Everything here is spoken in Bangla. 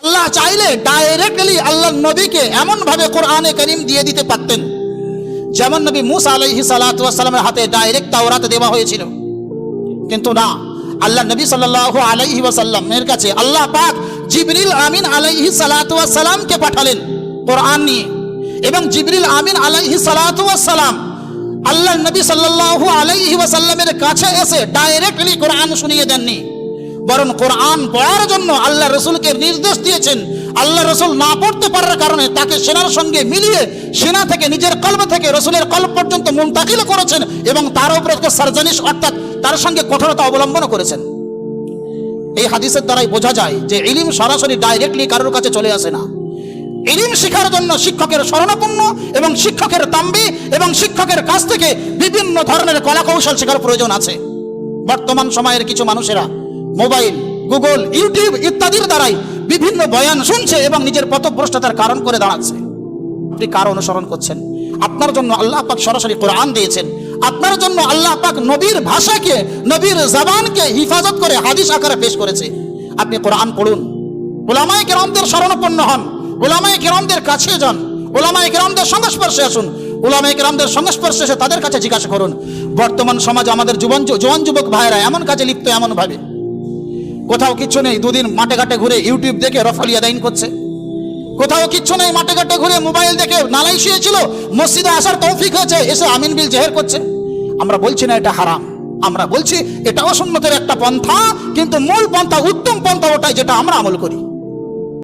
আল্লাহ চাইলে ডাইরেক্টলি আল্লাহ নবীকে এমন ভাবে কোরআনে কারীম দিয়ে দিতে পারতেন, যেমন নবী মুসা আলাইহিস সালাতু ওয়াস সালামের হাতে ডাইরেক্ট তাওরাত দেওয়া হয়েছিল। কিন্তু না, আল্লাহ নবী সাল্লাল্লাহু আলাইহি ওয়াসাল্লামের কাছে আল্লাহ পাক জিবরিল আমিন আলাইহিস সালাতু ওয়াস সালামকে পাঠালেন কোরআন নিয়ে, এবং জিবরিল আমিন আলাইহিস সালাতু ওয়াস সালাম আল্লাহ নবী সাল্লাল্লাহু আলাইহি ওয়াসাল্লামের কাছে এসে ডাইরেক্টলি কোরআন শুনিয়ে দেননি, বরং কোরআন পড়ার জন্য আল্লাহ রসুলকে নির্দেশ দিয়েছেন। আল্লাহ রসুল না পড়তে পারার কারণে তাকে সেনার সঙ্গে মিলিয়ে সেনা থেকে নিজের কলব থেকে রসুলের কলব পর্যন্ত মুনতাকিল করেছেন, এবং তার উপরে সার্জানিশ অর্থাৎ তার সঙ্গে কঠোরতা অবলম্বন করেছেন। এই হাদিসের দ্বারাই বোঝা যায় যে ইলম সরাসরি ডাইরেক্টলি কারোর কাছে চলে আসে না। ইলম শেখার জন্য শিক্ষকের শরণাপন্ন এবং শিক্ষকের তাম্বি এবং শিক্ষকের কাছ থেকে বিভিন্ন ধরনের কলা কৌশল শেখার প্রয়োজন আছে। বর্তমান সময়ের কিছু মানুষেরা মোবাইল, গুগল, ইউটিউব ইত্যাদির দ্বারাই বিভিন্ন বয়ান শুনছে এবং নিজের পথভ্রষ্টতার কারণ করে দাঁড়াচ্ছে। আপনি কার অনুসরণ করছেন? আপনার জন্য আল্লাহ পাক সরাসরি কোরআন দিয়েছেন, আপনার জন্য আল্লাহ পাক নবীর ভাষাকে, নবীর জবানকে হিফাজত করে হাদিস আকারে পেশ করেছে। আপনি কোরআন পড়ুন, উলামায়ে কেরামদের শরণাপন্ন হন, উলামায়ে কেরামদের কাছে যান, উলামায়ে কেরামদের সংস্পর্শে আসুন, উলামায়ে কেরামদের সংস্পর্শে এসে তাদের কাছে জিজ্ঞাসা করুন। বর্তমান সমাজ আমাদের জোয়ান যুবক ভাইরা এমন কাজে লিপ্ত, এমন ভাবে কোথাও কিচ্ছু নেই, দুদিন মাঠে ঘাটে ঘুরে ইউটিউব দেখে রফল ইয়াদাইন করছে, কোথাও কিচ্ছু নেই, মাঠে ঘাটে ঘুরে মোবাইল দেখে নালাই শুয়েছিল, মসজিদে আসার তৌফিক হয়েছে, এসে আমিন বিল জেহের করছে। আমরা বলছি না এটা হারাম, আমরা বলছি এটাও সুন্নতের একটা পন্থা, কিন্তু মূল পন্থা, উত্তম পন্থা ওটাই যেটা আমরা আমল করি।